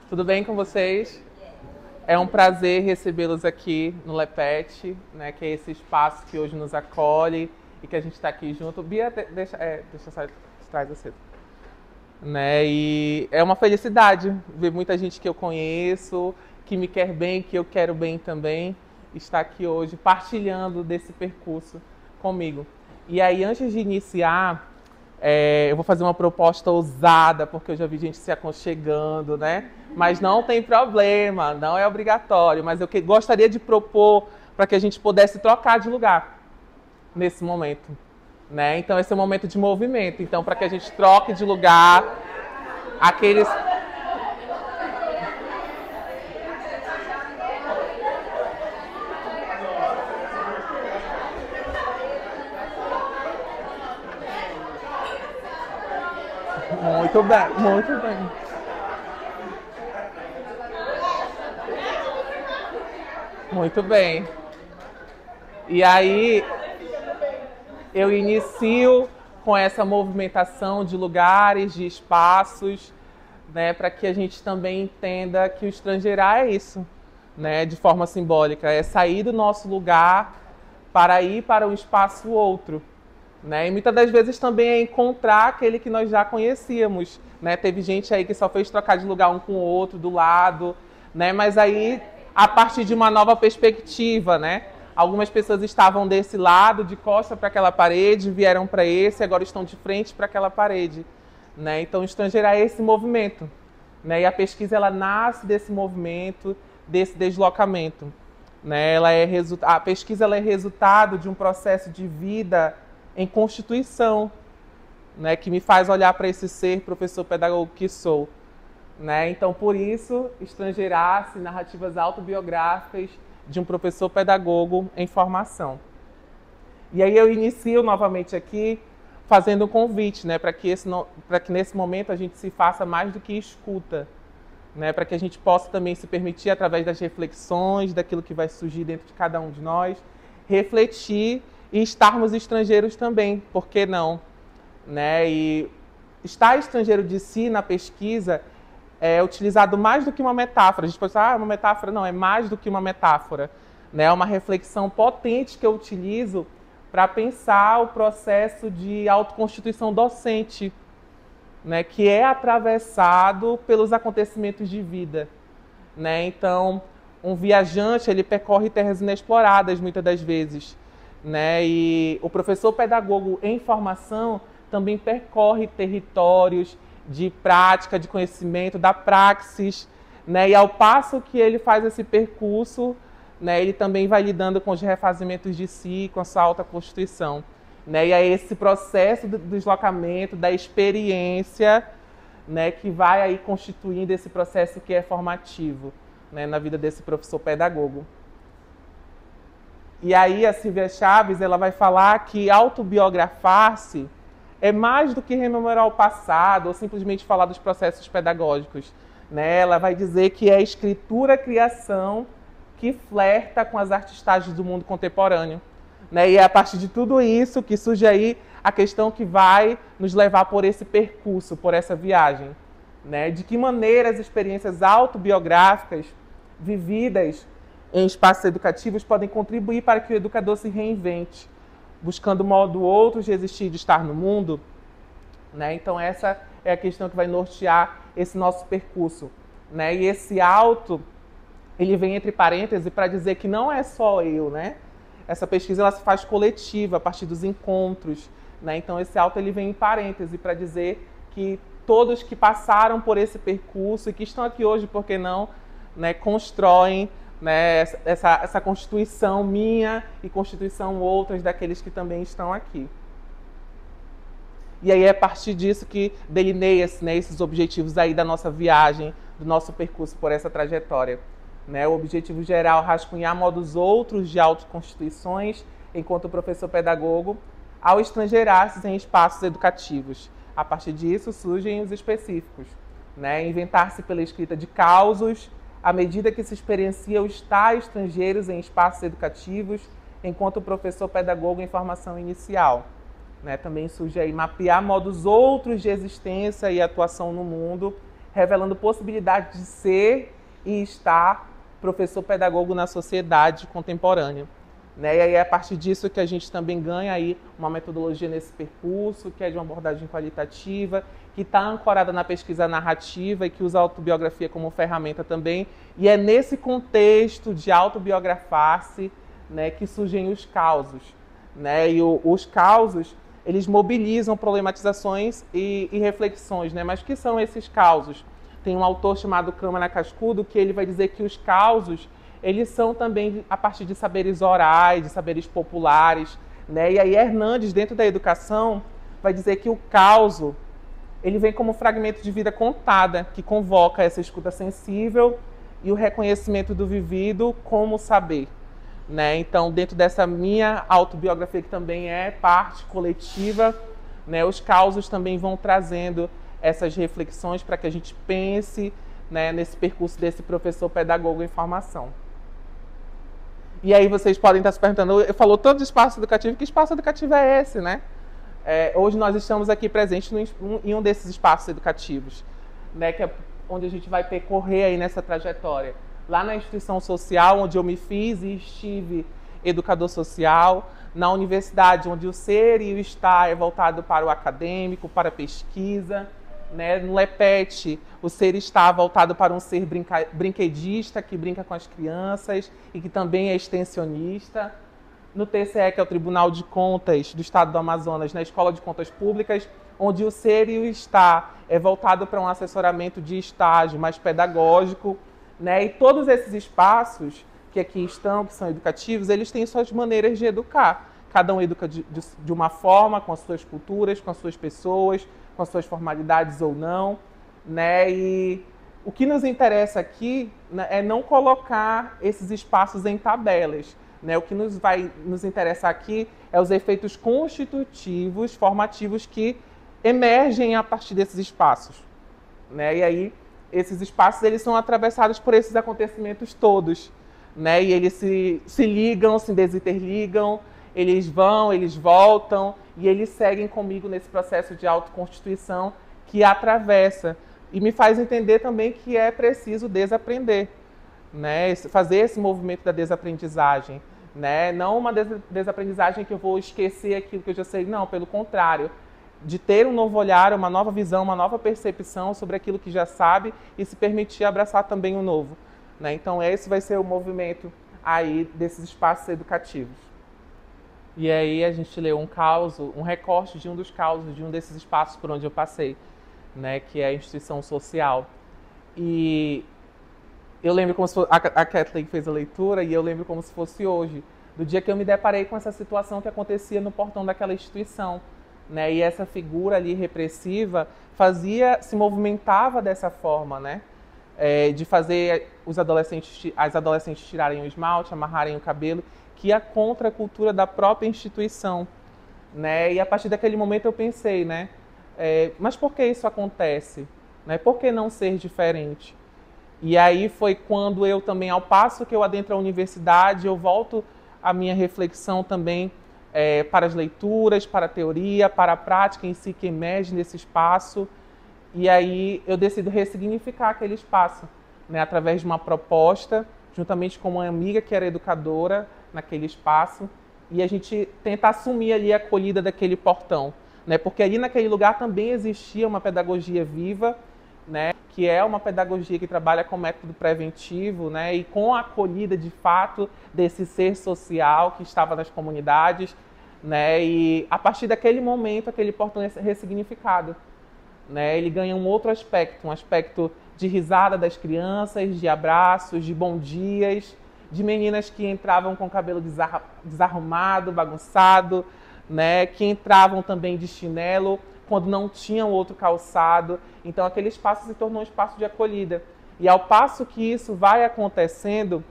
Tudo bem com vocês? É um prazer recebê-los aqui no Lepete, né, que é esse espaço que hoje nos acolhe e que a gente está aqui junto. Bia, deixa eu sair atrás você. Né, e é uma felicidade ver muita gente que eu conheço, que me quer bem, que eu quero bem também, estar aqui hoje partilhando desse percurso comigo. E aí, antes de iniciar, eu vou fazer uma proposta ousada, porque eu já vi gente se aconchegando, né? Mas não tem problema, não é obrigatório. Mas eu gostaria de propor para que a gente pudesse trocar de lugar nesse momento, né? Então, esse é um momento de movimento. Então, para que a gente troque de lugar, aqueles... Muito bem, muito bem. Muito bem. E aí, eu inicio com essa movimentação de lugares, de espaços, né, para que a gente também entenda que o estrangeirar é isso, né, de forma simbólica, é sair do nosso lugar para ir para um espaço outro. Né? E muitas das vezes também é encontrar aquele que nós já conhecíamos. Né? Teve gente aí que só fez trocar de lugar um com o outro, do lado, né? Mas aí a partir de uma nova perspectiva, né? Algumas pessoas estavam desse lado, de costa para aquela parede, vieram para esse, agora estão de frente para aquela parede. Né? Então, estrangeirar é esse movimento. Né? E a pesquisa ela nasce desse movimento, desse deslocamento. Né? A pesquisa ela é resultado de um processo de vida em constituição, né, que me faz olhar para esse ser professor pedagogo que sou. Né? Então, por isso, estrangeirar-se narrativas autobiográficas de um professor pedagogo em formação. E aí eu inicio novamente aqui fazendo um convite, né, para que nesse momento a gente se faça mais do que escuta, né, para que a gente possa também se permitir, através das reflexões, daquilo que vai surgir dentro de cada um de nós, refletir e estarmos estrangeiros também, por que não? Né? E estar estrangeiro de si na pesquisa é utilizado mais do que uma metáfora. A gente pode falar, uma metáfora não, é mais do que uma metáfora. Né? É uma reflexão potente que eu utilizo para pensar o processo de autoconstituição docente, né? Que é atravessado pelos acontecimentos de vida. Né? Então, um viajante ele percorre terras inexploradas muitas das vezes. Né? E o professor pedagogo em formação também percorre territórios de prática, de conhecimento, da praxis, né? E ao passo que ele faz esse percurso, né, ele também vai lidando com os refazimentos de si, com a sua alta constituição. Né? E é esse processo do deslocamento, da experiência, né, que vai aí constituindo esse processo que é formativo, né, na vida desse professor pedagogo. E aí a Silvia Chaves ela vai falar que autobiografar-se é mais do que rememorar o passado ou simplesmente falar dos processos pedagógicos. Né? Ela vai dizer que é a escritura-criação que flerta com as artistagens do mundo contemporâneo. Né? E é a partir de tudo isso que surge aí a questão que vai nos levar por esse percurso, por essa viagem. Né? De que maneira as experiências autobiográficas vividas em espaços educativos podem contribuir para que o educador se reinvente, buscando modo outros de existir e de estar no mundo. Né? Então essa é a questão que vai nortear esse nosso percurso. Né? E esse auto, ele vem entre parênteses para dizer que não é só eu. Né? Essa pesquisa ela se faz coletiva, a partir dos encontros. Né? Então esse auto ele vem em parêntese para dizer que todos que passaram por esse percurso e que estão aqui hoje, por que não, né, constroem, né, essa constituição minha e constituição outras daqueles que também estão aqui. E aí é a partir disso que delineia-se, né, esses objetivos aí da nossa viagem, do nosso percurso por essa trajetória. Né? O objetivo geral é rascunhar modos outros de autoconstituições enquanto professor pedagogo ao estrangeirar-se em espaços educativos. A partir disso surgem os específicos. Né? Inventar-se pela escrita de causos, à medida que se experiencia o estar estrangeiros em espaços educativos, enquanto professor pedagogo em formação inicial. Né? Também surge aí mapear modos outros de existência e atuação no mundo, revelando possibilidade de ser e estar professor pedagogo na sociedade contemporânea. Né? E aí é a partir disso que a gente também ganha aí uma metodologia nesse percurso, que é de uma abordagem qualitativa, que está ancorada na pesquisa narrativa e que usa a autobiografia como ferramenta também. E é nesse contexto de autobiografar-se, né, que surgem os causos. Né? E os causos, eles mobilizam problematizações e reflexões. Né? Mas o que são esses causos? Tem um autor chamado Câmara Cascudo que ele vai dizer que os causos eles são também a partir de saberes orais, de saberes populares, né? E aí Hernandes, dentro da educação, vai dizer que o causo ele vem como fragmento de vida contada, que convoca essa escuta sensível e o reconhecimento do vivido como saber. Né? Então, dentro dessa minha autobiografia, que também é parte coletiva, né, os causos também vão trazendo essas reflexões para que a gente pense, né, nesse percurso desse professor pedagogo em formação. E aí vocês podem estar se perguntando, eu falo tanto de espaço educativo, que espaço educativo é esse, né? Hoje nós estamos aqui presentes em um desses espaços educativos, né, que é onde a gente vai percorrer aí nessa trajetória. Lá na instituição social, onde eu me fiz e estive educador social, na universidade, onde o ser e o estar é voltado para o acadêmico, para a pesquisa, né? No LEPET, o ser está voltado para um ser brinquedista, que brinca com as crianças e que também é extensionista. No TCE, que é o Tribunal de Contas do Estado do Amazonas, na Escola de Contas Públicas, onde o ser e o estar é voltado para um assessoramento de estágio mais pedagógico. Né? E todos esses espaços que aqui estão, que são educativos, eles têm suas maneiras de educar. Cada um educa de uma forma, com as suas culturas, com as suas pessoas, com as suas formalidades ou não, né? E o que nos interessa aqui, né, é não colocar esses espaços em tabelas, né? O que vai nos interessar aqui é os efeitos constitutivos, formativos que emergem a partir desses espaços, né? E aí esses espaços eles são atravessados por esses acontecimentos todos, né? E eles se ligam, se desinterligam, eles vão, eles voltam e eles seguem comigo nesse processo de autoconstituição que atravessa e me faz entender também que é preciso desaprender, né? Fazer esse movimento da desaprendizagem, né? Não uma desaprendizagem que eu vou esquecer aquilo que eu já sei, não, pelo contrário, de ter um novo olhar, uma nova visão, uma nova percepção sobre aquilo que já sabe e se permitir abraçar também o novo, né? Então esse vai ser o movimento aí desses espaços educativos. E aí a gente leu um recorte de um dos causos de um desses espaços por onde eu passei, né, que é a instituição social. E eu lembro como se fosse, a Kathleen fez a leitura e eu lembro como se fosse hoje, do dia que eu me deparei com essa situação que acontecia no portão daquela instituição, né, e essa figura ali repressiva se movimentava dessa forma, né, de fazer as adolescentes tirarem o esmalte, amarrarem o cabelo, que é contra a cultura da própria instituição, né? E a partir daquele momento eu pensei, né? Mas por que isso acontece? Né? Por que não ser diferente? E aí foi quando eu também, ao passo que eu adentro a universidade, eu volto a minha reflexão também para as leituras, para a teoria, para a prática em si que emerge nesse espaço. E aí eu decido ressignificar aquele espaço, né? Através de uma proposta, juntamente com uma amiga que era educadora naquele espaço, e a gente tenta assumir ali a acolhida daquele portão, né? Porque ali naquele lugar também existia uma pedagogia viva, né? Que é uma pedagogia que trabalha com método preventivo, né? E com a acolhida de fato desse ser social que estava nas comunidades, né? E a partir daquele momento aquele portão é ressignificado, né? Ele ganha um outro aspecto, um aspecto de risada das crianças, de abraços, de bom dias, de meninas que entravam com o cabelo desarrumado, bagunçado, né? Que entravam também de chinelo quando não tinham outro calçado. Então aquele espaço se tornou um espaço de acolhida. E ao passo que isso vai acontecendo,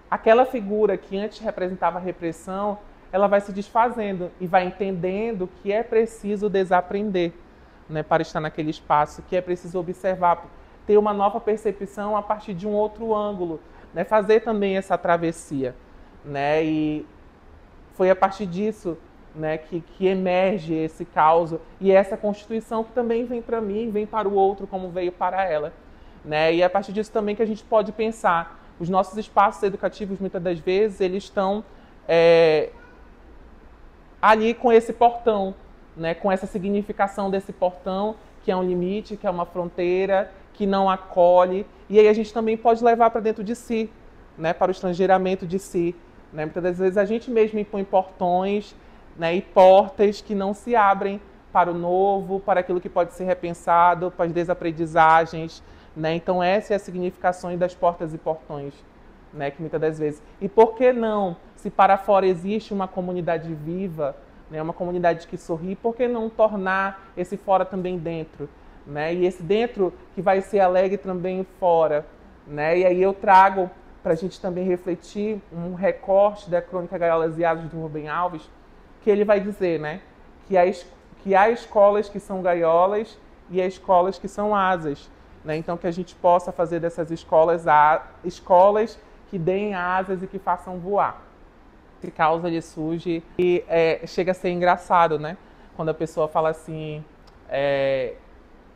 aquela figura que antes representava a repressão, ela vai se desfazendo e vai entendendo que é preciso desaprender, né? Para estar naquele espaço, que é preciso observar, ter uma nova percepção a partir de um outro ângulo, né? Fazer também essa travessia, né? E foi a partir disso né, que emerge esse caos e essa constituição que também vem para mim, vem para o outro como veio para ela, né? E é a partir disso também que a gente pode pensar. Os nossos espaços educativos, muitas das vezes, eles estão ali com esse portão, né, com essa significação desse portão, que é um limite, que é uma fronteira, que não acolhe. E aí a gente também pode levar para dentro de si, né, para o estrangeiramento de si. Né? Muitas das vezes a gente mesmo impõe portões, né, e portas que não se abrem para o novo, para aquilo que pode ser repensado, para as desaprendizagens. Né? Então essa é a significação das portas e portões, né, que muitas das vezes. E por que não, se para fora existe uma comunidade viva, né, uma comunidade que sorri, por que não tornar esse fora também dentro? Né? E esse dentro que vai ser alegre também fora. Né? E aí eu trago para a gente também refletir um recorte da Crônica Gaiolas e Asas do Rubem Alves, que ele vai dizer, né, que há escolas que são gaiolas e há escolas que são asas. Né? Então que a gente possa fazer dessas escolas que deem asas e que façam voar. Esse causa ele surge e chega a ser engraçado, né? Quando a pessoa fala assim,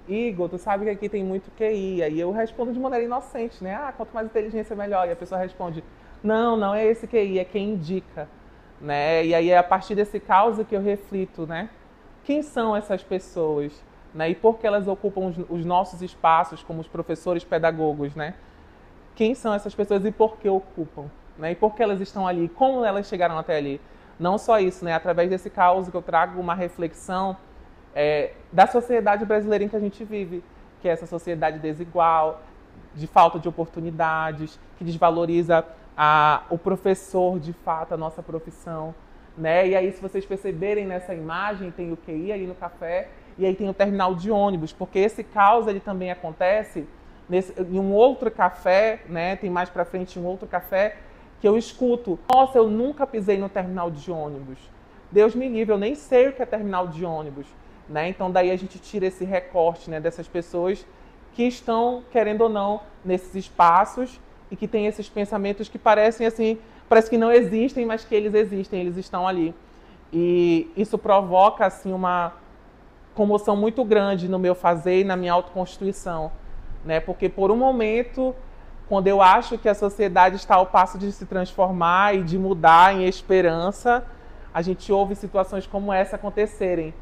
Igor, tu sabe que aqui tem muito QI. Aí eu respondo de maneira inocente, né? Ah, quanto mais inteligência melhor. E a pessoa responde, não é esse QI, é quem indica. Né? E aí é a partir desse causa que eu reflito, né? Quem são essas pessoas? Né? E por que elas ocupam os nossos espaços como os professores pedagogos, né? Quem são essas pessoas e por que ocupam? Né? E por que elas estão ali? Como elas chegaram até ali? Não só isso, né? Através desse caos que eu trago uma reflexão da sociedade brasileira em que a gente vive, que é essa sociedade desigual, de falta de oportunidades, que desvaloriza o professor, de fato, a nossa profissão. Né? E aí, se vocês perceberem nessa imagem, tem o QI aí no café, e aí tem o terminal de ônibus, porque esse caos ele também acontece em um outro café, né? Tem mais para frente um outro café, que eu escuto, nossa, eu nunca pisei no terminal de ônibus. Deus me livre, eu nem sei o que é terminal de ônibus. Né? Então daí a gente tira esse recorte, né, dessas pessoas que estão, querendo ou não, nesses espaços e que têm esses pensamentos que parecem assim, parece que não existem, mas que eles existem, eles estão ali. E isso provoca assim uma comoção muito grande no meu fazer e na minha autoconstituição, né? Porque por um momento, quando eu acho que a sociedade está ao passo de se transformar e de mudar em esperança, a gente ouve situações como essa acontecerem.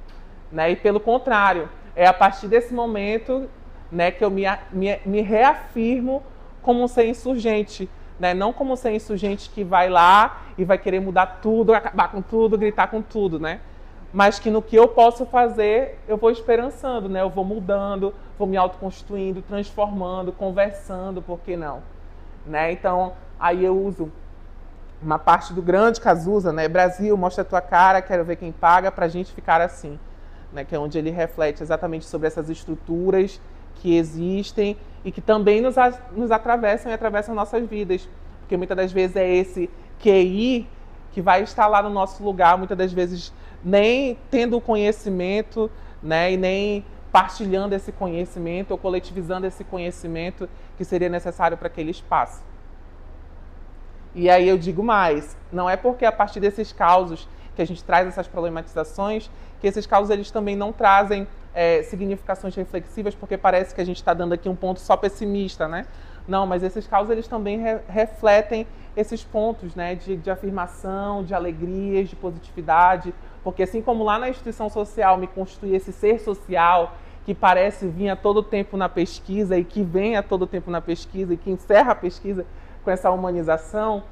Né? E pelo contrário, é a partir desse momento, né, que eu me reafirmo como um ser insurgente. Né? Não como um ser insurgente que vai lá e vai querer mudar tudo, acabar com tudo, gritar com tudo. Né? Mas que no que eu posso fazer, eu vou esperançando, né? Eu vou mudando, vou me autoconstituindo, transformando, conversando, por que não? Né? Então, aí eu uso uma parte do grande Cazuza, né? Brasil, mostra a tua cara, quero ver quem paga, pra gente ficar assim. Né? Que é onde ele reflete exatamente sobre essas estruturas que existem e que também nos atravessam e atravessam nossas vidas. Porque muitas das vezes é esse QI que vai estar lá no nosso lugar, muitas das vezes nem tendo o conhecimento, né, e nem partilhando esse conhecimento ou coletivizando esse conhecimento que seria necessário para aquele espaço. E aí eu digo mais, não é porque a partir desses causos que a gente traz essas problematizações, que esses causos eles também não trazem significações reflexivas, porque parece que a gente está dando aqui um ponto só pessimista, né? Não, mas esses causos eles também refletem esses pontos, né, de afirmação, de alegrias, de positividade, porque assim como lá na instituição social me constitui esse ser social que parece vir a todo tempo na pesquisa e que vem a todo tempo na pesquisa e que encerra a pesquisa com essa humanização,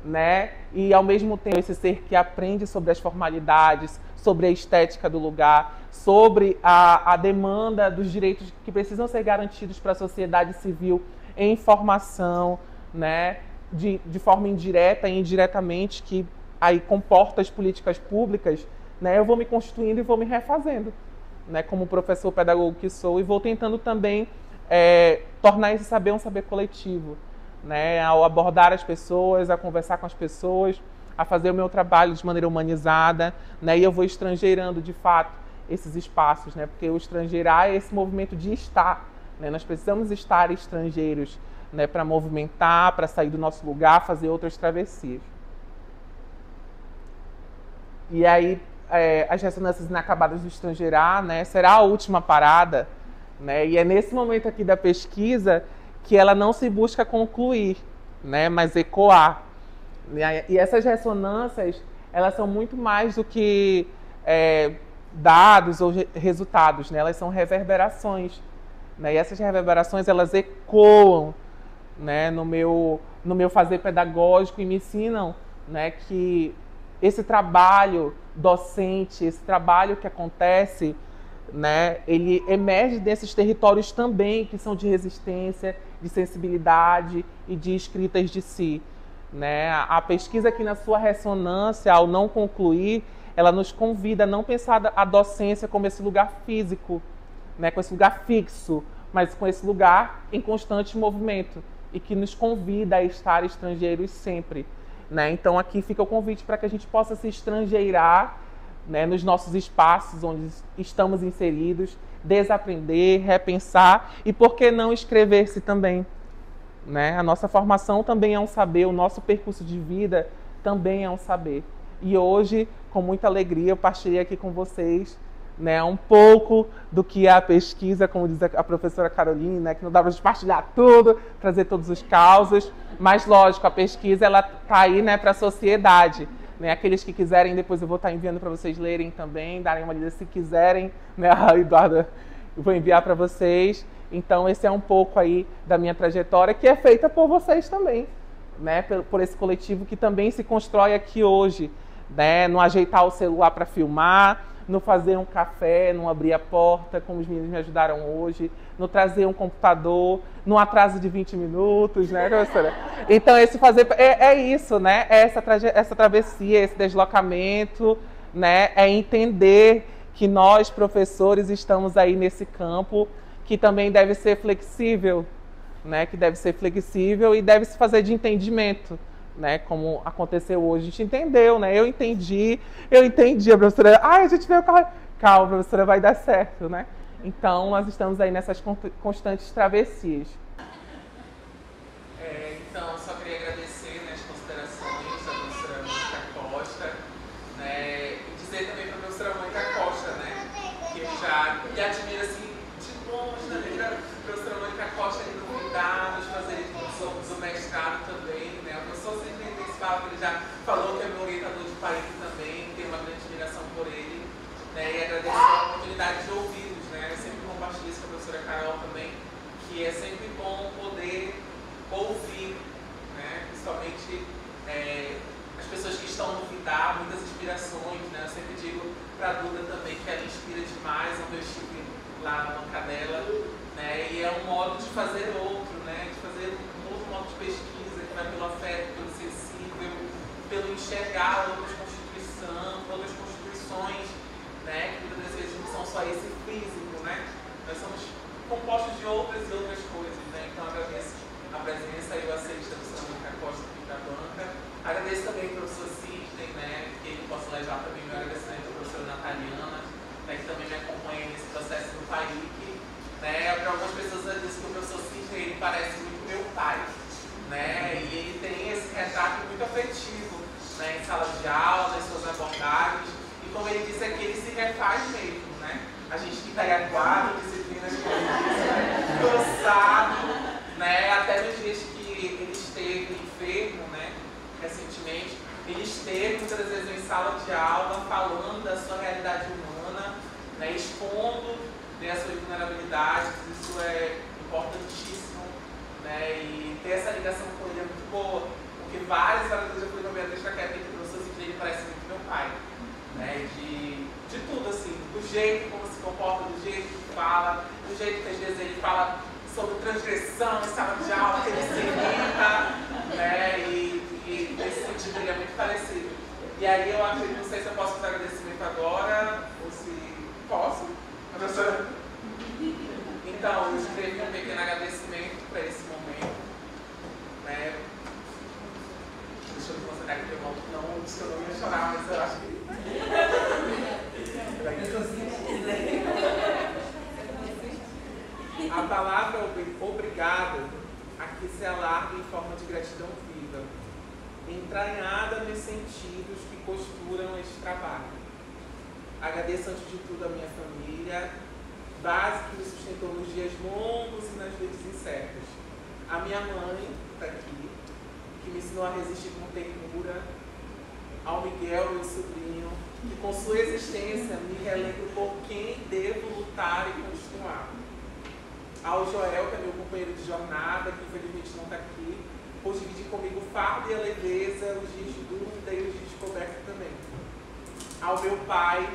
né? E ao mesmo tempo esse ser que aprende sobre as formalidades, sobre a estética do lugar, sobre a demanda dos direitos que precisam ser garantidos para a sociedade civil em formação, né? De forma indireta e indiretamente, que aí comporta as políticas públicas, né? Eu vou me constituindo e vou me refazendo, né? Como professor pedagogo que sou, e vou tentando também tornar esse saber um saber coletivo, né? Ao abordar as pessoas, a conversar com as pessoas, a fazer o meu trabalho de maneira humanizada, né? E eu vou estrangeirando, de fato, esses espaços, né? Porque o estrangeirar é esse movimento de estar, né? Nós precisamos estar estrangeiros, né? Para movimentar, para sair do nosso lugar, fazer outras travessias. E aí, as ressonâncias inacabadas do estrangeirá, né, será a última parada, né, e é nesse momento aqui da pesquisa que ela não se busca concluir, né, mas ecoar. E essas ressonâncias, elas são muito mais do que dados ou resultados, né, elas são reverberações, né, e essas reverberações, elas ecoam, né, no meu fazer pedagógico e me ensinam, né, que esse trabalho docente, esse trabalho que acontece, né, ele emerge desses territórios também que são de resistência, de sensibilidade e de escritas de si, né? A pesquisa aqui na sua ressonância, ao não concluir, ela nos convida a não pensar a docência como esse lugar físico, né, com esse lugar fixo, mas com esse lugar em constante movimento e que nos convida a estar estrangeiros sempre, né? Então aqui fica o convite para que a gente possa se estrangeirar, né, nos nossos espaços onde estamos inseridos, desaprender, repensar e, por que não, escrever-se também, né? A nossa formação também é um saber, o nosso percurso de vida também é um saber. E hoje, com muita alegria, eu partilhei aqui com vocês, né, um pouco do que é a pesquisa, como diz a professora Caroline, né, que não dá para partilhar tudo, trazer todos os causos, mas lógico, a pesquisa ela está aí, né, para a sociedade, né, aqueles que quiserem, depois eu vou estar enviando para vocês lerem também, darem uma lida se quiserem, né, a Eduarda, eu vou enviar para vocês. Então esse é um pouco aí da minha trajetória, que é feita por vocês também, né, por esse coletivo que também se constrói aqui hoje, né, no ajeitar o celular para filmar, no fazer um café, no abrir a porta, como os meninos me ajudaram hoje, no trazer um computador, no atraso de 20 minutos, né, professora? Então, esse fazer é isso, né? É essa travessia, esse deslocamento, né? É entender que nós, professores, estamos aí nesse campo que também deve ser flexível, né? Que deve ser flexível e deve se fazer de entendimento, né, como aconteceu hoje. A gente entendeu, né? Eu entendi, a professora, a gente veio, calma, professora, vai dar certo, né? Então, nós estamos aí nessas constantes travessias. Então, só queria agradecer, né, as considerações da professora Mônica Costa, né, e dizer também para a professora Mônica Costa, né, que eu já me admiro, assim, de longe, né, a professora Mônica Costa ali no cuidado, nos fazeres do mestrado também, né, o professor sempre fala, ele já falou que é meu orientador de país também, tenho uma grande admiração por ele, né, e agradeço a oportunidade de ouvi-los, né, eu sempre compartilho isso com a professora Carol também, que é sempre bom poder ouvir, né, principalmente as pessoas que estão no Vidar, muitas inspirações, né, eu sempre digo para a Duda também que ela inspira demais, onde eu estive lá na banca dela, né, e é um modo de fazer outro, né, de fazer um outro modo de pesquisa, que vai pelo afeto, pelo sensível, pelo enxergar outras constituições, né, que muitas vezes não são só esse físico, né, nós somos compostos de outras e outras coisas, né, então agradeço a presença e o aceite da professora Mônica Costa aqui da banca, agradeço também ao professor Sidney, né, que ele possa levar também meu agradecimento à professora Nataliana, né, que também me acompanha nesse processo do PAIC, né, para algumas pessoas eu disse que o professor Sidney, ele parece muito meu pai, né, e ele tem esse retrato muito afetivo, né, em sala de aula, nas suas abordagens, e como ele disse aqui, ele se refaz mesmo, né, a gente que está aí há 4 disciplinas, como ele disse, né, cansado, né, até nos dias que ele esteve enfermo, né, recentemente, ele esteve muitas vezes em sala de aula falando da sua realidade humana, né, expondo, né, a sua vulnerabilidade, isso é importantíssimo, né, e ter essa ligação com ele é muito boa, porque várias vezes eu fui com a Beatriz Caquete, que o professor Sidney parece muito meu pai, né, de tudo assim, do jeito como se comporta, do jeito que fala, do jeito que às vezes ele fala sobre transgressão em sala de aula, que ele se irrita, né, e nesse sentido ele é muito parecido. E aí eu acredito, não sei se eu posso fazer agradecimento agora, ou se posso, a professora. Então, eu escrevi um pequeno agradecimento para esse momento, né, deixa eu considerar que eu não disse que eu não ia chorar, mas eu acho que... A palavra obrigado aqui se alarga em forma de gratidão viva, entranhada nos sentidos que costuram este trabalho. Agradeço antes de tudo a minha família, base que me sustentou nos dias longos e nas vezes incertas. A minha mãe, que está aqui, que me ensinou a resistir com ternura. Ao Miguel, meu sobrinho, que com sua existência me relembro por quem devo lutar e continuar. Ao Joel, que é meu companheiro de jornada, que infelizmente não está aqui, por dividir comigo o fardo e a leveza, os dias de dúvida e os dias de descoberta também. Ao meu pai,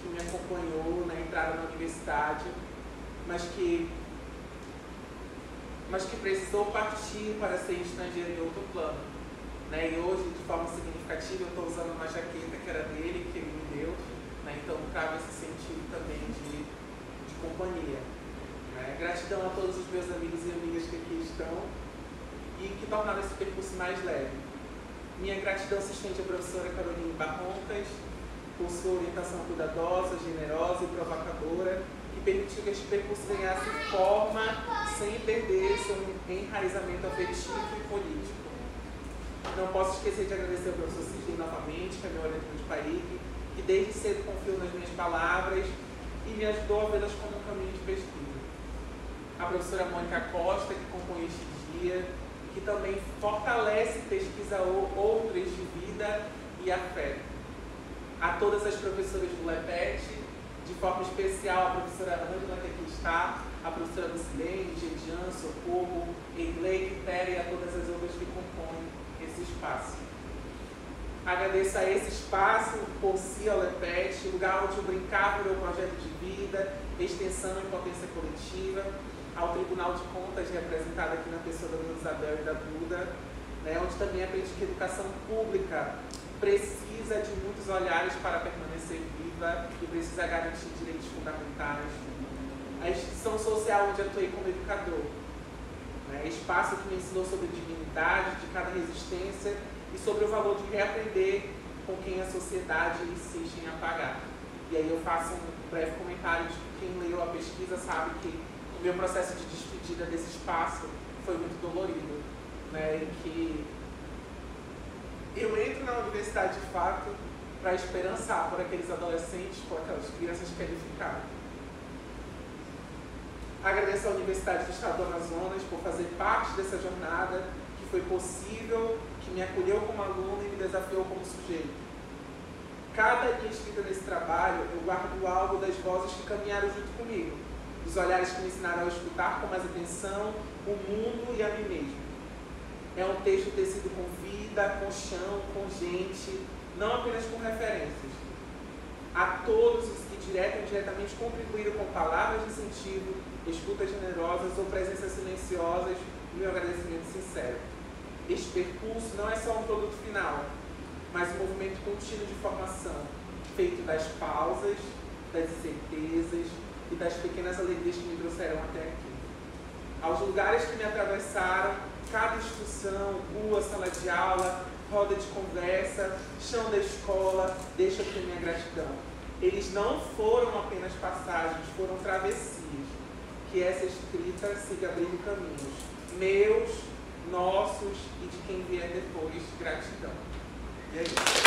que me acompanhou na entrada na universidade, mas que precisou partir para ser estrangeiro em outro plano. Né? E hoje, de forma significativa, eu estou usando uma jaqueta que era dele, que ele me deu, né? Então cabe esse sentido também de companhia. Né? Gratidão a todos os meus amigos e amigas que aqui estão e que tornaram esse percurso mais leve. Minha gratidão se estende à professora Caroline Barroncas por sua orientação cuidadosa, generosa e provocadora, que permitiu que este percurso ganhasse forma sem perder seu enraizamento afetivo e político. Não posso esquecer de agradecer ao professor Sidney novamente, que é meu orientador de PAIC, que desde cedo confiou nas minhas palavras e me ajudou a vê-las como um caminho de pesquisa. A professora Mônica Costa, que compõe este dia, que também fortalece e pesquisa outras de vida e afeto. A todas as professoras do LEPET, de forma especial a professora Ângela, que aqui está, a professora Lucilene, Gedian, Socorro, Eglei, Quitéria e a todas as outras que compõem esse espaço. Agradeço a esse espaço, por si, ao LEPET, lugar onde o brincar virou projeto de vida, extensão e potência coletiva, ao Tribunal de Contas, representado aqui na pessoa da Dona Isabel e da Duda, né, onde também aprende que a educação pública precisa de muitos olhares para permanecer viva e precisa garantir direitos fundamentais. A instituição social onde atuei como educador, né, espaço que me ensinou sobre a dignidade de cada resistência e sobre o valor de reaprender com quem a sociedade insiste em apagar. E aí eu faço um breve comentário de que quem leu a pesquisa sabe que o meu processo de despedida desse espaço foi muito dolorido, né, e que eu entro na universidade de fato para esperançar por aqueles adolescentes, por aquelas crianças que querem ficar. Agradeço à Universidade do Estado do Amazonas por fazer parte dessa jornada que foi possível, que me acolheu como aluno e me desafiou como sujeito. Cada linha escrita nesse trabalho, eu guardo algo das vozes que caminharam junto comigo, dos olhares que me ensinaram a escutar com mais atenção o mundo e a mim mesmo. É um texto tecido com vida, com chão, com gente, não apenas com referências. A todos os que direta ou indiretamente contribuíram com palavras de incentivo, escutas generosas ou presenças silenciosas, meu agradecimento sincero. Este percurso não é só um produto final, mas um movimento contínuo de formação, feito das pausas, das incertezas e das pequenas alegrias que me trouxeram até aqui. Aos lugares que me atravessaram, cada instrução, rua, sala de aula, roda de conversa, chão da escola, deixa aqui minha gratidão. Eles não foram apenas passagens, foram travessias. Que essa escrita siga abrindo caminhos, meus, nossos e de quem vier depois. Gratidão. E é isso.